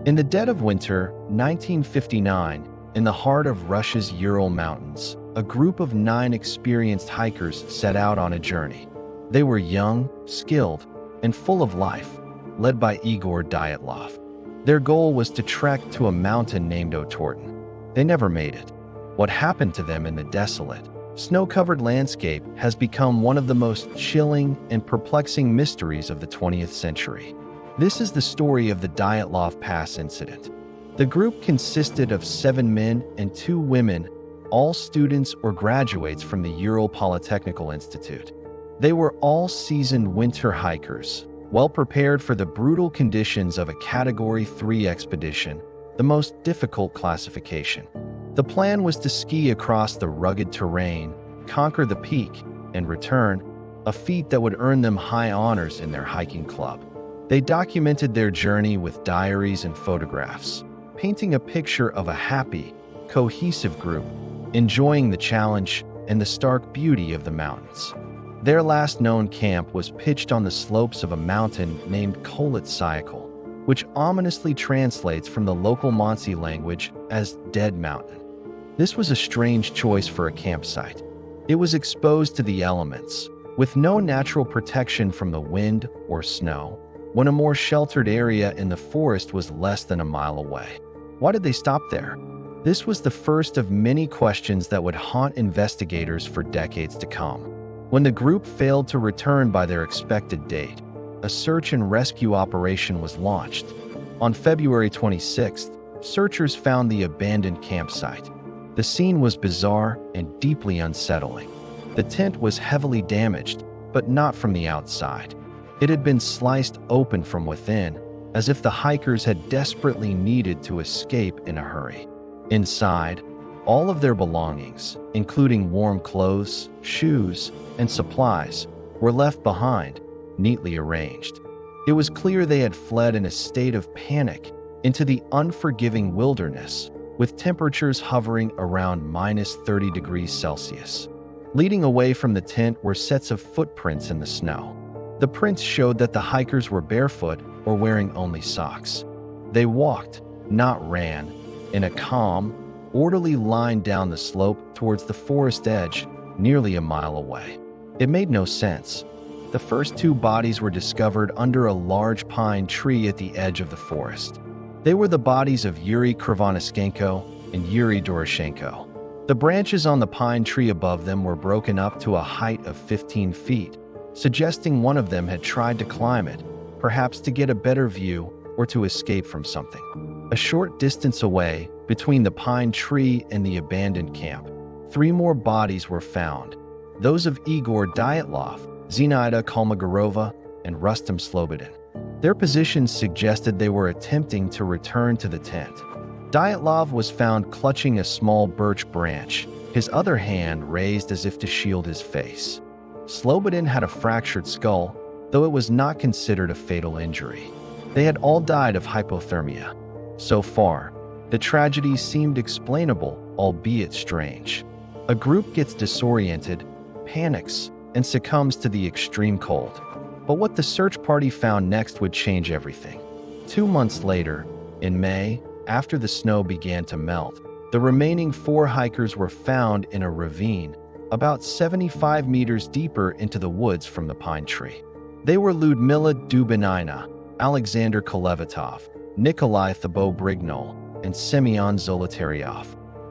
In the dead of winter, 1959, in the heart of Russia's Ural Mountains, a group of 9 experienced hikers set out on a journey. They were young, skilled, and full of life, led by Igor Dyatlov. Their goal was to trek to a mountain named Otorten. They never made it. What happened to them in the desolate, snow-covered landscape has become one of the most chilling and perplexing mysteries of the 20th century. This is the story of the Dyatlov Pass Incident. The group consisted of 7 men and 2 women, all students or graduates from the Ural Polytechnical Institute. They were all seasoned winter hikers, well prepared for the brutal conditions of a Category 3 expedition, the most difficult classification. The plan was to ski across the rugged terrain, conquer the peak, and return, a feat that would earn them high honors in their hiking club. They documented their journey with diaries and photographs, painting a picture of a happy, cohesive group, enjoying the challenge and the stark beauty of the mountains. Their last known camp was pitched on the slopes of a mountain named Kolit-Syakhl, which ominously translates from the local Mansi language as Dead Mountain. This was a strange choice for a campsite. It was exposed to the elements, with no natural protection from the wind or snow, when a more sheltered area in the forest was less than a mile away. Why did they stop there? This was the first of many questions that would haunt investigators for decades to come. When the group failed to return by their expected date, a search and rescue operation was launched. On February 26th, searchers found the abandoned campsite. The scene was bizarre and deeply unsettling. The tent was heavily damaged, but not from the outside. It had been sliced open from within, as if the hikers had desperately needed to escape in a hurry. Inside, all of their belongings, including warm clothes, shoes, and supplies, were left behind, neatly arranged. It was clear they had fled in a state of panic into the unforgiving wilderness, with temperatures hovering around -30 degrees Celsius. Leading away from the tent were sets of footprints in the snow. The prints showed that the hikers were barefoot or wearing only socks. They walked, not ran, in a calm, orderly line down the slope towards the forest edge, nearly a mile away. It made no sense. The first 2 bodies were discovered under a large pine tree at the edge of the forest. They were the bodies of Yuri Krivonischenko and Yuri Doroshenko. The branches on the pine tree above them were broken up to a height of 15 feet, suggesting one of them had tried to climb it, perhaps to get a better view or to escape from something. A short distance away, between the pine tree and the abandoned camp, 3 more bodies were found, those of Igor Dyatlov, Zinaida Kolmogorova, and Rustam Slobodin. Their positions suggested they were attempting to return to the tent. Dyatlov was found clutching a small birch branch, his other hand raised as if to shield his face. Slobodin had a fractured skull, though it was not considered a fatal injury. They had all died of hypothermia. So far, the tragedy seemed explainable, albeit strange. A group gets disoriented, panics, and succumbs to the extreme cold. But what the search party found next would change everything. 2 months later, in May, after the snow began to melt, the remaining 4 hikers were found in a ravine about 75 meters deeper into the woods from the pine tree. They were Lyudmila Dubinina, Alexander Kolevatov, Nikolai Thibault-Brignol, and Semyon Zolotaryov.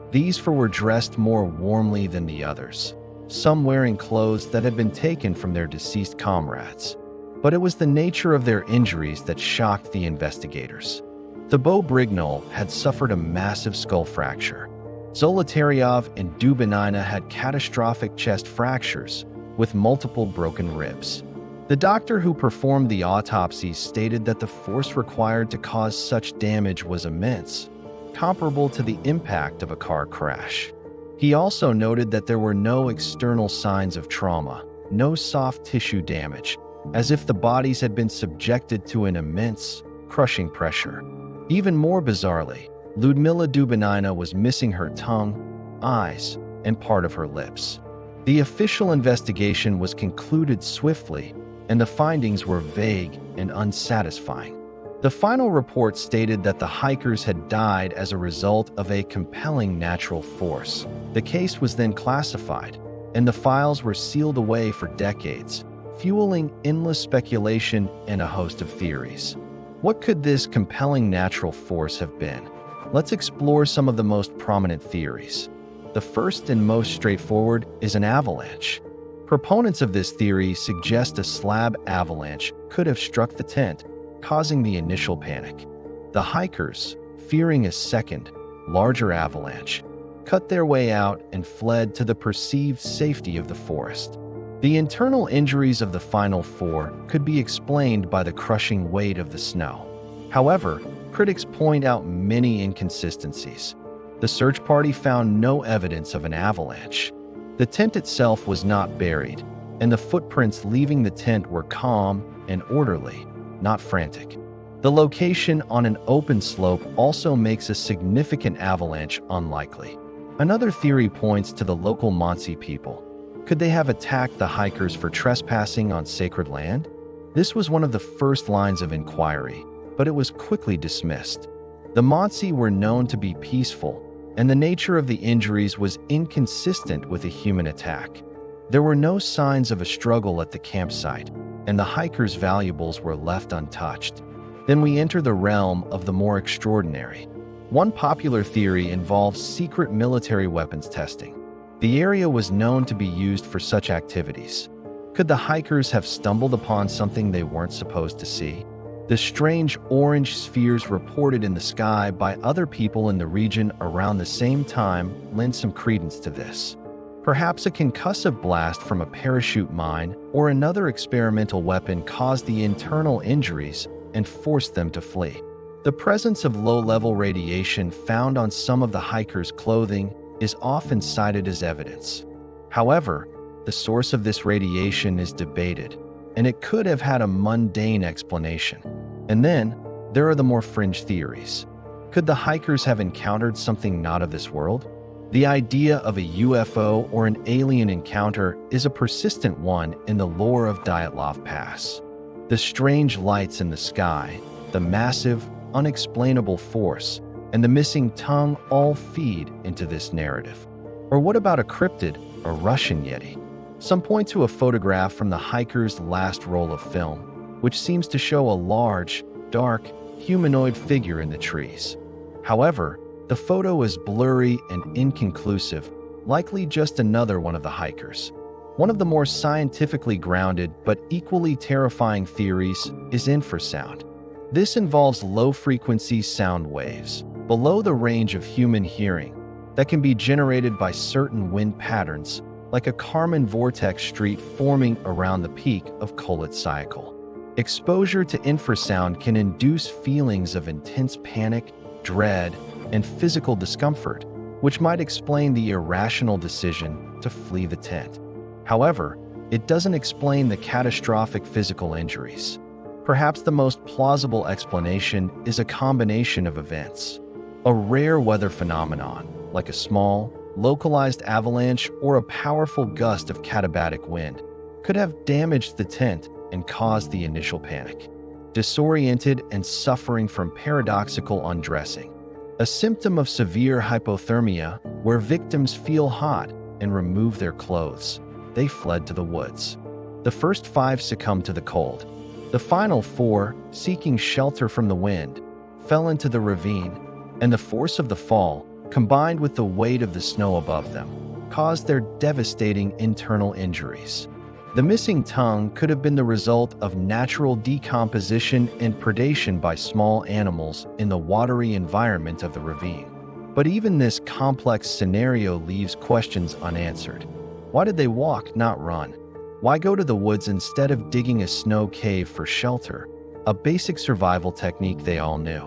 These 4 were dressed more warmly than the others, some wearing clothes that had been taken from their deceased comrades. But it was the nature of their injuries that shocked the investigators. Thibault-Brignol had suffered a massive skull fracture. Zolotaryov and Dubinina had catastrophic chest fractures, with multiple broken ribs. The doctor who performed the autopsies stated that the force required to cause such damage was immense, comparable to the impact of a car crash. He also noted that there were no external signs of trauma, no soft tissue damage, as if the bodies had been subjected to an immense, crushing pressure. Even more bizarrely, Lyudmila Dubinina was missing her tongue, eyes, and part of her lips. The official investigation was concluded swiftly, and the findings were vague and unsatisfying. The final report stated that the hikers had died as a result of a compelling natural force. The case was then classified, and the files were sealed away for decades, fueling endless speculation and a host of theories. What could this compelling natural force have been? Let's explore some of the most prominent theories. The first and most straightforward is an avalanche. Proponents of this theory suggest a slab avalanche could have struck the tent, causing the initial panic. The hikers, fearing a second, larger avalanche, cut their way out and fled to the perceived safety of the forest. The internal injuries of the final four could be explained by the crushing weight of the snow. However, critics point out many inconsistencies. The search party found no evidence of an avalanche. The tent itself was not buried, and the footprints leaving the tent were calm and orderly, not frantic. The location on an open slope also makes a significant avalanche unlikely. Another theory points to the local Mansi people. Could they have attacked the hikers for trespassing on sacred land? This was one of the first lines of inquiry, but it was quickly dismissed. The Mansi were known to be peaceful, and the nature of the injuries was inconsistent with a human attack. There were no signs of a struggle at the campsite, and the hikers' valuables were left untouched. Then we enter the realm of the more extraordinary. One popular theory involves secret military weapons testing. The area was known to be used for such activities. Could the hikers have stumbled upon something they weren't supposed to see? The strange orange spheres reported in the sky by other people in the region around the same time lend some credence to this. Perhaps a concussive blast from a parachute mine or another experimental weapon caused the internal injuries and forced them to flee. The presence of low-level radiation found on some of the hikers' clothing is often cited as evidence. However, the source of this radiation is debated, and it could have had a mundane explanation. And then, there are the more fringe theories. Could the hikers have encountered something not of this world? The idea of a UFO or an alien encounter is a persistent one in the lore of Dyatlov Pass. The strange lights in the sky, the massive, unexplainable force, and the missing tongue all feed into this narrative. Or what about a cryptid, a Russian Yeti? Some point to a photograph from the hiker's last roll of film, which seems to show a large, dark, humanoid figure in the trees. However, the photo is blurry and inconclusive, likely just another one of the hikers. One of the more scientifically grounded but equally terrifying theories is infrasound. This involves low-frequency sound waves, below the range of human hearing, that can be generated by certain wind patterns, like a Kármán vortex street forming around the peak of Kolit-Syakhl. Exposure to infrasound can induce feelings of intense panic, dread, and physical discomfort, which might explain the irrational decision to flee the tent. However, it doesn't explain the catastrophic physical injuries. Perhaps the most plausible explanation is a combination of events. A rare weather phenomenon, like a small, localized avalanche or a powerful gust of katabatic wind, could have damaged the tent and caused the initial panic. Disoriented and suffering from paradoxical undressing, a symptom of severe hypothermia where victims feel hot and remove their clothes, they fled to the woods. The first 5 succumbed to the cold. The final 4, seeking shelter from the wind, fell into the ravine, and the force of the fall, combined with the weight of the snow above them, caused their devastating internal injuries. The missing tongue could have been the result of natural decomposition and predation by small animals in the watery environment of the ravine. But even this complex scenario leaves questions unanswered. Why did they walk, not run? Why go to the woods instead of digging a snow cave for shelter, a basic survival technique they all knew?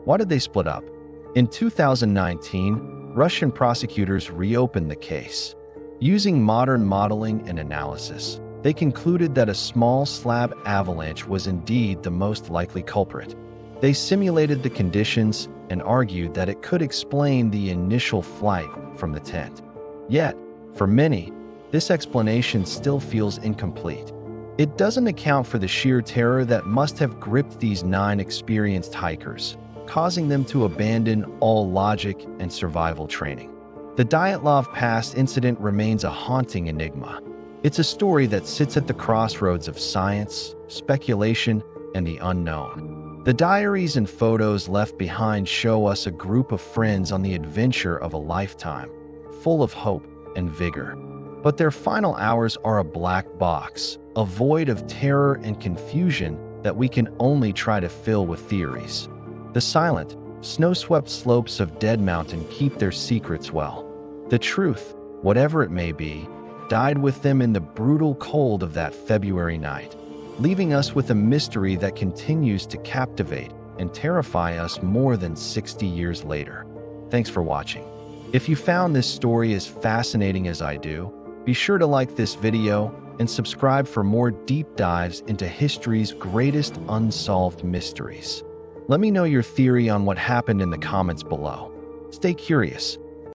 Why did they split up? In 2019, Russian prosecutors reopened the case. Using modern modeling and analysis, they concluded that a small slab avalanche was indeed the most likely culprit. They simulated the conditions and argued that it could explain the initial flight from the tent. Yet, for many, this explanation still feels incomplete. It doesn't account for the sheer terror that must have gripped these 9 experienced hikers, causing them to abandon all logic and survival training. The Dyatlov Pass incident remains a haunting enigma. It's a story that sits at the crossroads of science, speculation, and the unknown. The diaries and photos left behind show us a group of friends on the adventure of a lifetime, full of hope and vigor. But their final hours are a black box, a void of terror and confusion that we can only try to fill with theories. The silent, snow-swept slopes of Dead Mountain keep their secrets well. The truth, whatever it may be, died with them in the brutal cold of that February night, leaving us with a mystery that continues to captivate and terrify us more than 60 years later. Thanks for watching. If you found this story as fascinating as I do, be sure to like this video and subscribe for more deep dives into history's greatest unsolved mysteries. Let me know your theory on what happened in the comments below. Stay curious,